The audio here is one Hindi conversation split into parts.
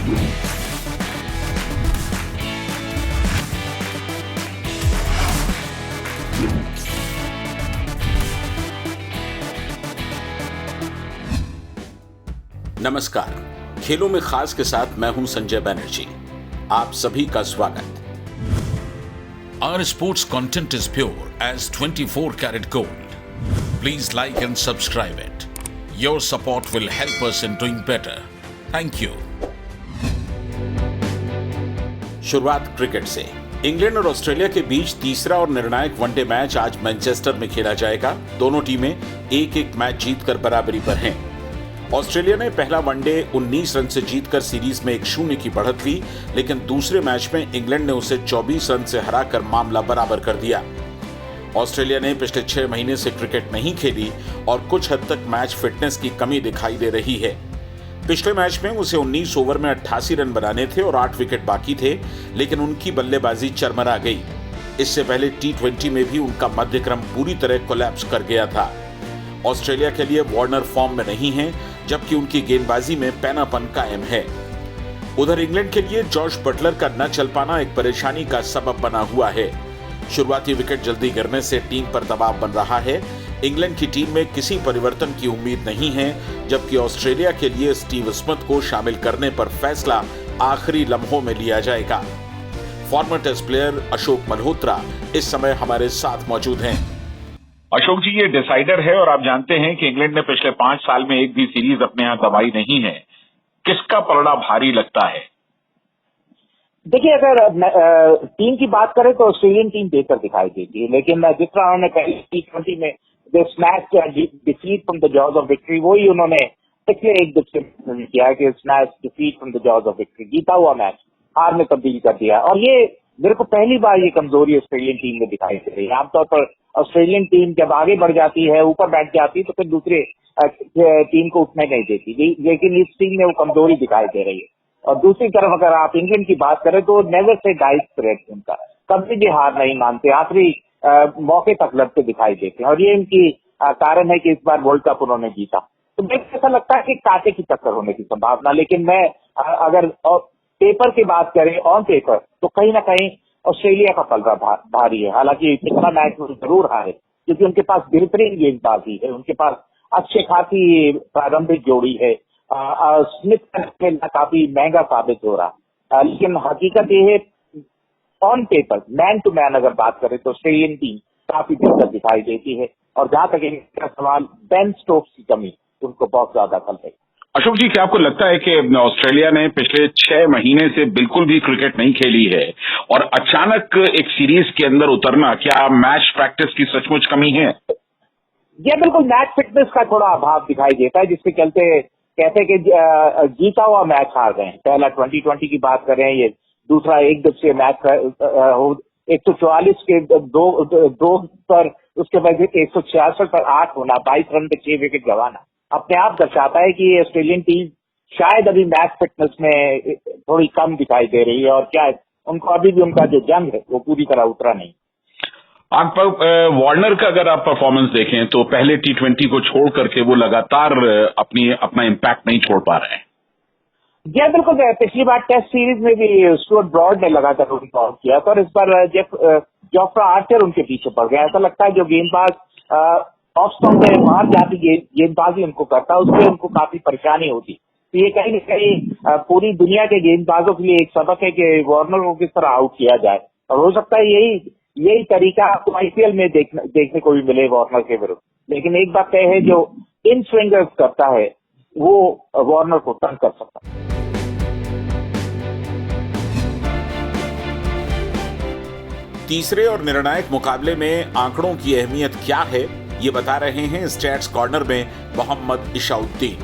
नमस्कार, खेलों में खास के साथ मैं हूं संजय बैनर्जी। आप सभी का स्वागत। Our sports content is pure as 24 karat gold. Please like and subscribe it. Your support will help us in doing better. Thank you. शुरुआत क्रिकेट से। इंग्लैंड और ऑस्ट्रेलिया के बीच तीसरा और निर्णायक वनडे मैच आज मैनचेस्टर में खेला जाएगा। दोनों टीमें एक-एक मैच जीतकर बराबरी पर हैं। ऑस्ट्रेलिया ने पहला वनडे 19 रन से जीतकर सीरीज में 1-0 की बढ़त ली, लेकिन दूसरे मैच में इंग्लैंड ने उसे 24 रन से हराकर मामला बराबर कर दिया। ऑस्ट्रेलिया ने पिछले 6 महीने से क्रिकेट नहीं खेली और कुछ हद तक मैच फिटनेस की कमी दिखाई दे रही है। पिछले मैच में उसे 19 ओवर में 88 रन बनाने थे और 8 विकेट बाकी थे, लेकिन उनकी बल्लेबाजी चरमरा गई। इससे पहले T20 में भी उनका मध्यक्रम पूरी तरह कोलैप्स कर गया था। ऑस्ट्रेलिया के लिए वार्नर फॉर्म में नहीं है, जबकि उनकी गेंदबाजी में पैनापन कायम है। उधर इंग्लैंड के लिए जॉर्ज बटलर का न चल पाना एक परेशानी का सबब बना हुआ है। शुरुआती विकेट जल्दी गिरने से टीम पर दबाव बन रहा है। इंग्लैंड की टीम में किसी परिवर्तन की उम्मीद नहीं है, जबकि ऑस्ट्रेलिया के लिए स्टीव स्मिथ को शामिल करने पर फैसला आखिरी लम्हों में लिया जाएगा। Former test player Ashok Malhotra इस समय हमारे साथ मौजूद हैं। अशोक जी, ये डिसाइडर है और आप जानते हैं कि इंग्लैंड ने पिछले 5 साल में एक भी सीरीज अपने यहाँ दबाई नहीं है। किसका पलड़ा भारी लगता है? देखिए, अगर टीम की बात करें तो ऑस्ट्रेलियन टीम बेहतर दिखाई देती है, लेकिन जिस तरह उन्होंने पहले T20 में जो smash defeat from the jaws of victory, वही उन्होंने पिछले एक दूसरे में किया कि smash defeat from the jaws of victory, जीता हुआ मैच हार में तब्दील कर दिया। और ये मेरे को पहली बार ये कमजोरी ऑस्ट्रेलियन टीम में दिखाई दे रही है। आमतौर पर ऑस्ट्रेलियन टीम जब आगे बढ़ जाती है, ऊपर बैठ जाती है, तो फिर दूसरे टीम को उठने नहीं देती, लेकिन इस टीम में वो कमजोरी दिखाई दे रही है। और दूसरी तरफ अगर आप इंग्लैंड की बात करें तो नेवर से डाइस थ्रेट, उनका कभी भी हार नहीं मानते, आखिरी मौके तक लड़ते दिखाई देते हैं। और ये इनकी कारण है कि इस बार वर्ल्ड कप उन्होंने जीता। तो मुझे ऐसा लगता है कि कांटे की टक्कर होने की संभावना, लेकिन मैं अगर पेपर की बात करें, ऑन पेपर, तो कहीं ना कहीं ऑस्ट्रेलिया का पलड़ा भारी है। हालांकि पिछला मैच वो जरूर हारे, क्योंकि उनके पास बेहतरीन गेंदबाजी है, उनके पास अच्छे खासी प्रारंभिक जोड़ी है। स्मिथ का खेलना काफी महंगा साबित हो रहा, लेकिन हकीकत ये है on paper man to man अगर बात करें तो ऑस्ट्रेलियन टीम काफी बेहतर दिखाई देती है। और जहां तक इनका सवाल बेन स्टोक्स की कमी, उनको बहुत ज्यादा खल है। अशोक जी, क्या आपको लगता है कि ऑस्ट्रेलिया ने पिछले 6 महीने से बिल्कुल भी क्रिकेट नहीं खेली है और अचानक एक सीरीज के अंदर उतरना, क्या मैच प्रैक्टिस की सचमुच कमी है? यह बिल्कुल मैच फिटनेस का थोड़ा अभाव दिखाई देता है, जिसके चलते कहते हैं कि जीता हुआ मैच हार गए। पहला 2020 की बात करें, ये दूसरा एक दिवसीय मैच 144 के दो पर, उसके बाद 166 पर 8 होना, 22 रन पे 6 विकेट गंवाना अपने आप दर्शाता है कि ऑस्ट्रेलियन टीम शायद अभी मैच फिटनेस में थोड़ी कम दिखाई दे रही है, और क्या उनको अभी भी उनका जो जंग है वो पूरी तरह उतरा नहीं। आप वार्नर का अगर आप परफॉर्मेंस देखें तो पहले T20 को छोड़ करके वो लगातार अपना इम्पैक्ट नहीं छोड़ पा रहे हैं। जी बिल्कुल, पिछली बार टेस्ट सीरीज में भी स्टुअर्ट ब्रॉड ने लगातार उनको आउट किया था, और इस बार जोफ्रा आर्चर उनके पीछे पड़ गया। ऐसा लगता है जो गेंदबाज ऑफ स्टंप में बाहर जाती गेंदबाजी उनको करता है, उससे उनको काफी परेशानी होती। तो ये कहीं न कहीं पूरी दुनिया के गेंदबाजों के लिए एक सबक है कि वार्नर को किस तरह आउट किया जाए, और हो सकता है यही तरीका आपको IPL में देखने को भी मिले वार्नर के विरुद्ध। लेकिन एक बात तय है, जो इन स्विंगर्स करता है वो वार्नर को तंग कर सकता है। तीसरे और निर्णायक मुकाबले में आंकड़ों की अहमियत क्या है, ये बता रहे हैं स्टैट्स कॉर्नर में मोहम्मद इशाउद्दीन।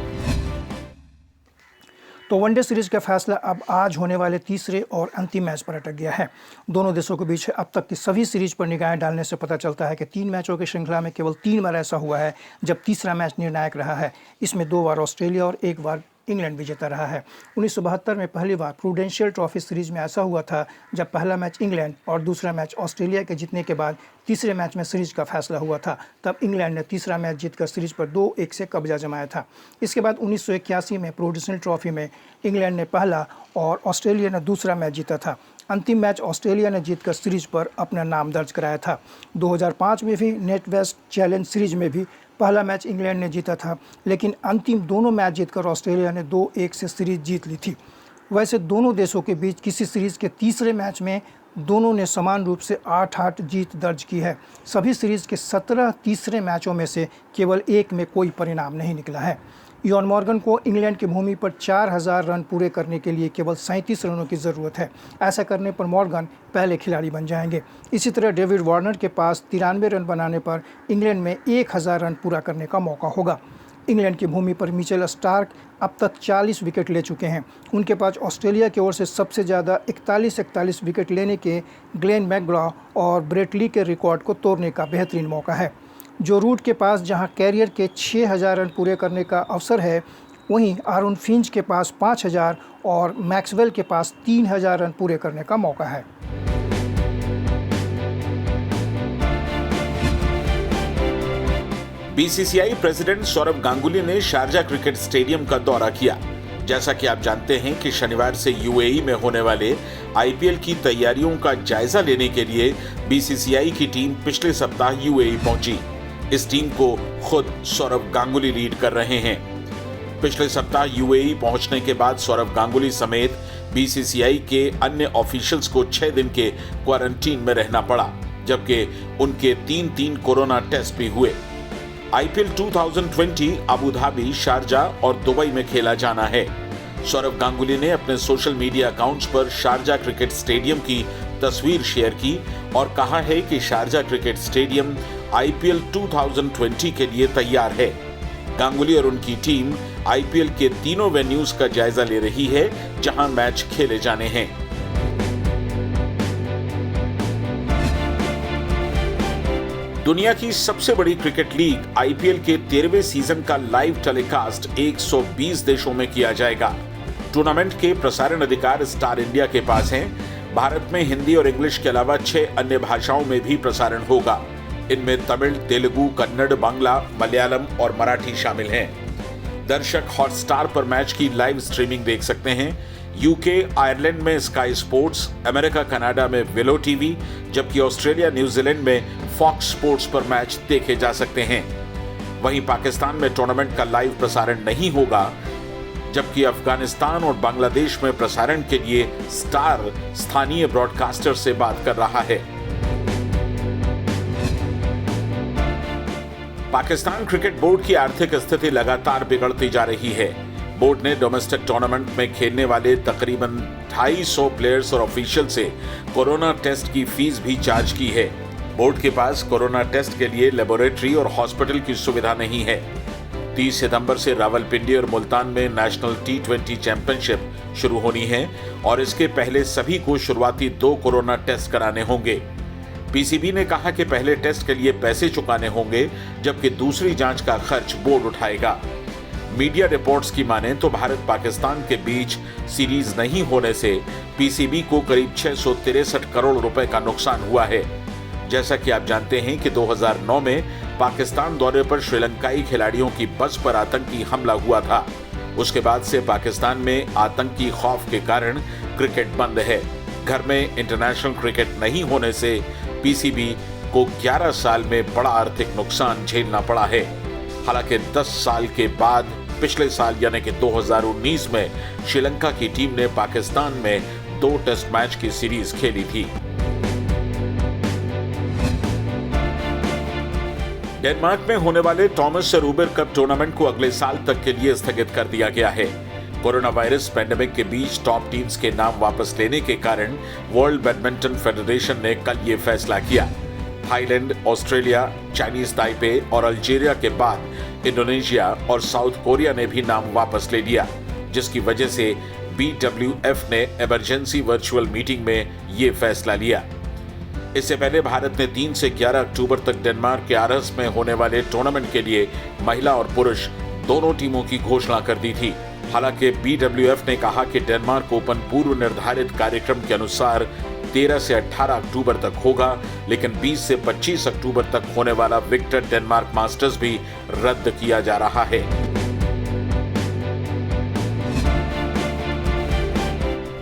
तो वनडे सीरीज का फैसला अब आज होने वाले तीसरे और अंतिम मैच पर अटक गया है। दोनों देशों के बीच अब तक की सभी सीरीज पर निगाहें डालने से पता चलता है कि 3 मैचों की श्रृंखला में केवल 3 बार ऐसा हुआ है जब तीसरा मैच निर्णायक रहा है। इसमें 2 बार ऑस्ट्रेलिया और 1 बार इंग्लैंड विजेता रहा है। 1972 में पहली बार प्रूडेंशियल ट्रॉफी सीरीज में ऐसा हुआ था जब पहला मैच इंग्लैंड और दूसरा मैच ऑस्ट्रेलिया के जीतने के बाद तीसरे मैच में सीरीज का फैसला हुआ था। तब इंग्लैंड ने तीसरा मैच जीतकर सीरीज पर 2-1 से कब्जा जमाया था। इसके बाद 1981 में प्रूडेंशियल ट्रॉफी में इंग्लैंड ने पहला और ऑस्ट्रेलिया ने दूसरा मैच जीता था। अंतिम मैच ऑस्ट्रेलिया ने जीतकर सीरीज पर अपना नाम दर्ज कराया था। 2005 में भी नेट वेस्ट चैलेंज सीरीज में भी पहला मैच इंग्लैंड ने जीता था, लेकिन अंतिम दोनों मैच जीतकर ऑस्ट्रेलिया ने 2-1 से सीरीज जीत ली थी। वैसे दोनों देशों के बीच किसी सीरीज के तीसरे मैच में दोनों ने समान रूप से 8-8 जीत दर्ज की है। सभी सीरीज के 17 तीसरे मैचों में से केवल एक में कोई परिणाम नहीं निकला है। इयान मॉर्गन को इंग्लैंड की भूमि पर 4000 रन पूरे करने के लिए केवल 37 रनों की ज़रूरत है। ऐसा करने पर मॉर्गन पहले खिलाड़ी बन जाएंगे। इसी तरह डेविड वार्नर के पास 93 रन बनाने पर इंग्लैंड में 1000 रन पूरा करने का मौका होगा। इंग्लैंड की भूमि पर मिचेल स्टार्क अब तक 40 विकेट ले चुके हैं। उनके पास ऑस्ट्रेलिया की ओर से सबसे ज़्यादा 41 विकेट लेने के ग्लेन मैकग्रा और ब्रेट ली के रिकॉर्ड को तोड़ने का बेहतरीन मौका है। जो रूट के पास जहां कैरियर के 6000 रन पूरे करने का अवसर है, वहीं आरोन फिंच के पास 5000 और मैक्सवेल के पास 3000 रन पूरे करने का मौका है। बीसीसीआई प्रेसिडेंट सौरव गांगुली ने शारजा क्रिकेट स्टेडियम का दौरा किया। जैसा कि आप जानते हैं कि शनिवार से यूएई में होने वाले आईपीएल की तैयारियों का जायजा लेने के लिए बीसीसीआई की टीम पिछले सप्ताह यूएई पहुंची। इस टीम को खुद सौरव गांगुली लीड कर रहे हैं। पिछले सप्ताह यूएई पहुंचने के बाद सौरव गांगुली समेत बीसीसीआई के अन्य ऑफिशियल्स को 6 दिन के क्वारंटीन में रहना पड़ा, जबकि उनके 3 कोरोना टेस्ट भी हुए। आईपीएल 2020 अबू धाबी, शारजा और दुबई में खेला जाना है। सौरव गांगुली ने अपने सोशल मीडिया अकाउंट्स पर शारजा क्रिकेट स्टेडियम की तस्वीर शेयर की और कहा है कि शारजा क्रिकेट स्टेडियम आईपीएल 2020 के लिए तैयार है। गांगुली और उनकी टीम आईपीएल के तीनों वेन्यूज का जायजा ले रही है जहां मैच खेले जाने हैं। दुनिया की सबसे बड़ी क्रिकेट लीग आईपीएल के 13वें सीजन का लाइव टेलीकास्ट 120 देशों में किया जाएगा। टूर्नामेंट के प्रसारण अधिकार स्टार इंडिया के पास हैं। भारत में हिंदी और इंग्लिश के अलावा 6 अन्य भाषाओं में भी प्रसारण होगा। इनमें तमिल, तेलुगु, कन्नड़, बांग्ला, मलयालम और मराठी शामिल हैं। दर्शक हॉटस्टार पर मैच की लाइव स्ट्रीमिंग देख सकते हैं। यूके, आयरलैंड में स्काई स्पोर्ट्स, अमेरिका, कनाडा में विलो टीवी, जबकि ऑस्ट्रेलिया, न्यूजीलैंड में फॉक्स स्पोर्ट्स पर मैच देखे जा सकते हैं। वहीं पाकिस्तान में टूर्नामेंट का लाइव प्रसारण नहीं होगा, जबकि अफगानिस्तान और बांग्लादेश में प्रसारण के लिए स्टार स्थानीय ब्रॉडकास्टर से बात कर रहा है। पाकिस्तान क्रिकेट बोर्ड की आर्थिक स्थिति लगातार बिगड़ती जा रही है। बोर्ड ने डोमेस्टिक टूर्नामेंट में खेलने वाले तकरीबन 250 प्लेयर्स और ऑफिशियल से कोरोना टेस्ट की फीस भी चार्ज की है। बोर्ड के पास कोरोना टेस्ट के लिए लेबोरेटरी और हॉस्पिटल की सुविधा नहीं है। 30 सितंबर से रावलपिंडी और मुल्तान में नेशनल T20 चैंपियनशिप शुरू होनी है और इसके पहले सभी को शुरुआती 2 कोरोना टेस्ट कराने होंगे। पीसीबी ने कहा कि पहले टेस्ट के लिए पैसे चुकाने होंगे, जबकि दूसरी जांच का खर्च बोर्ड उठाएगा। मीडिया रिपोर्ट्स की माने तो भारत पाकिस्तान के बीच सीरीज नहीं होने से पीसीबी को करीब 663 करोड़ रुपए का नुकसान हुआ है। जैसा कि आप जानते हैं कि 2009 में पाकिस्तान दौरे पर श्रीलंकाई खिलाड़ियों की बस पर आतंकी हमला हुआ था। उसके बाद से पाकिस्तान में आतंकी खौफ के कारण क्रिकेट बंद है। घर में इंटरनेशनल क्रिकेट नहीं होने से पीसीबी को 11 साल में बड़ा आर्थिक नुकसान झेलना पड़ा है। हालांकि 10 साल के बाद पिछले साल यानी कि 2019 में श्रीलंका की टीम ने पाकिस्तान में 2 टेस्ट मैच की सीरीज खेली थी। डेनमार्क में होने वाले थॉमस रूबर कप टूर्नामेंट को अगले साल तक के लिए स्थगित कर दिया गया है। कोरोना वायरस पैंडेमिक के बीच टॉप टीम्स के नाम वापस लेने के कारण वर्ल्ड बैडमिंटन फेडरेशन ने कल ये फैसला किया। थाईलैंड, ऑस्ट्रेलिया, चाइनीज ताइपे और अल्जीरिया के बाद इंडोनेशिया और साउथ कोरिया ने भी नाम वापस ले लिया, जिसकी वजह से BWF ने इमरजेंसी वर्चुअल मीटिंग में ये फैसला लिया। इससे पहले भारत ने 3 से 11 अक्टूबर तक डेनमार्क के आरहस में होने वाले टूर्नामेंट के लिए महिला और पुरुष दोनों टीमों की घोषणा कर दी थी। हालांकि BWF ने कहा कि डेनमार्क ओपन पूर्व निर्धारित कार्यक्रम के अनुसार 13 से 18 अक्टूबर तक होगा, लेकिन 20 से 25 अक्टूबर तक होने वाला विक्टर डेनमार्क मास्टर्स भी रद्द किया जा रहा है।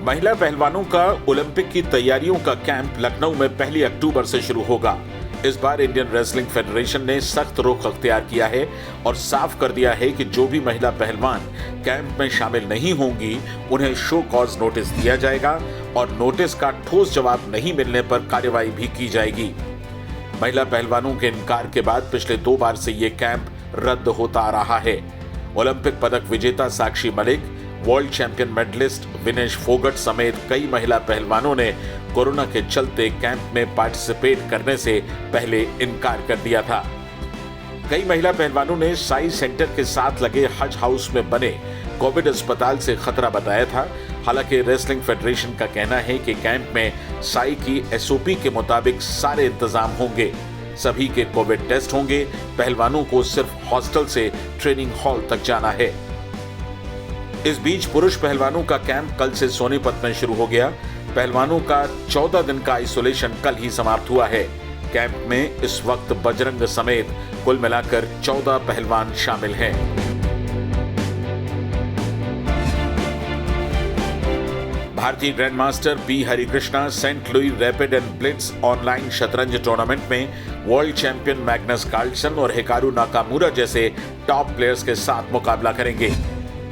महिला पहलवानों का ओलंपिक की तैयारियों का कैंप लखनऊ में 1 अक्टूबर से शुरू होगा। इस बार इंडियन रेसलिंग फेडरेशन ने सख्त रुख अख्तियार किया है और साफ कर दिया है कि जो भी महिला पहलवान कैंप में शामिल नहीं होंगी उन्हें शो कॉज नोटिस दिया जाएगा और नोटिस का ठोस जवाब नहीं मिलने पर कार्रवाई भी की जाएगी। महिला पहलवानों के इनकार के बाद पिछले 2 बार से ये कैंप रद्द होता आ रहा है। ओलंपिक पदक विजेता Sakshi Malik, world champion medallist Vinesh Phogat समेत कई महिला पहलवानों ने कोरोना के चलते कैंप में पार्टिसिपेट करने से पहले इनकार कर दिया था। कई महिला पहलवानों ने साई सेंटर के साथ लगे हज हाउस में बने कोविड अस्पताल से खतरा बताया था। हालांकि रेसलिंग फेडरेशन का कहना है कि कैंप में साई की SOP के मुताबिक सारे इंतजाम होंगे, सभी के कोविड टेस्ट होंगे, पहलवानों को सिर्फ हॉस्टल से ट्रेनिंग हॉल तक जाना है। इस बीच पुरुष पहलवानों का कैंप कल से सोनीपत में शुरू हो गया। पहलवानों का 14 दिन का आइसोलेशन कल ही समाप्त हुआ है। कैंप में इस वक्त बजरंग समेत कुल मिलाकर 14 पहलवान शामिल हैं। भारतीय grandmaster P Harikrishna Saint Louis rapid and blitz online शतरंज टूर्नामेंट में वर्ल्ड चैंपियन मैग्नस कार्लसन और हिकारू नाकामुरा जैसे टॉप प्लेयर्स के साथ मुकाबला करेंगे।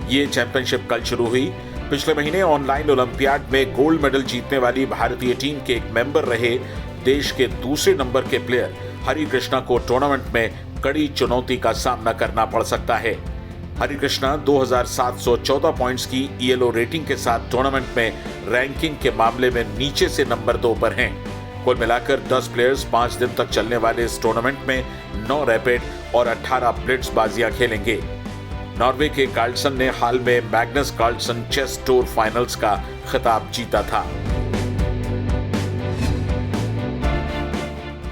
ये चैंपियनशिप कल शुरू हुई। पिछले महीने ऑनलाइन ओलंपियाड में गोल्ड मेडल जीतने वाली भारतीय टीम के एक मेंबर रहे देश के दूसरे नंबर के प्लेयर हरिकृष्णा को टूर्नामेंट में कड़ी चुनौती का सामना करना पड़ सकता है। हरिकृष्णा 2714 पॉइंट्स की ELO रेटिंग के साथ टूर्नामेंट में रैंकिंग के मामले में नीचे से नंबर 2 पर हैं। कुल मिलाकर 10 प्लेयर्स 5 दिन तक चलने वाले इस टूर्नामेंट में 9 रैपिड और 18 ब्लिट्ज बाजियां खेलेंगे। नॉर्वे के कार्लसन ने हाल में Magnus Carlsen chess tour finals का खिताब जीता था।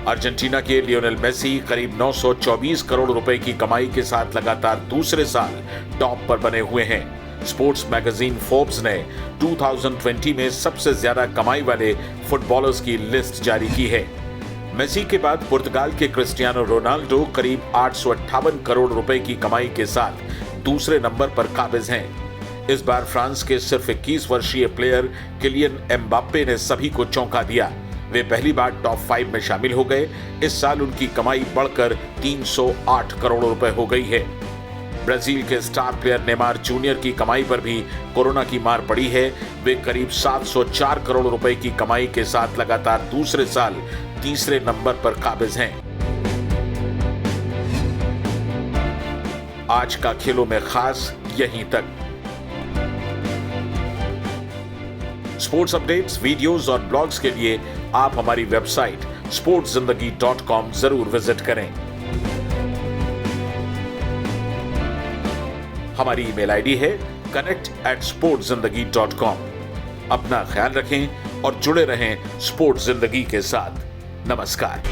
अर्जेंटीना के लियोनेल मेसी करीब 924 करोड़ रुपए की कमाई के साथ लगातार दूसरे साल टॉप पर बने हुए हैं। स्पोर्ट्स मैगजीन फोर्ब्स ने 2020 में सबसे ज्यादा कमाई वाले फुटबॉलर्स की लिस्ट जारी की है। मेसी के बाद पुर्तगाल के क्रिस्टियानो रोनाल्डो करीब 858 करोड़ रुपए की कमाई के साथ दूसरे नंबर पर काबिज हैं। इस बार फ्रांस के सिर्फ 21 वर्षीय प्लेयर किलियन एम्बाप्पे ने सभी को चौंका दिया। वे पहली बार टॉप 5 में शामिल हो गए। इस साल उनकी कमाई बढ़कर 308 करोड़ रुपए हो गई है। ब्राजील के स्टार प्लेयर नेमार जूनियर की कमाई पर भी कोरोना की मार पड़ी है। वे करीब 704 करोड़ रुपए की कमाई के साथ लगातार दूसरे साल तीसरे नंबर पर काबिज हैं। आज का खेलों में खास यहीं तक। स्पोर्ट्स अपडेट्स, वीडियोस और ब्लॉग्स के लिए आप हमारी वेबसाइट sportszindagi.com जरूर विजिट करें। हमारी ईमेल आईडी है connect@sportszindagi.com। अपना ख्याल रखें और जुड़े रहें स्पोर्ट्स जिंदगी के साथ। नमस्कार।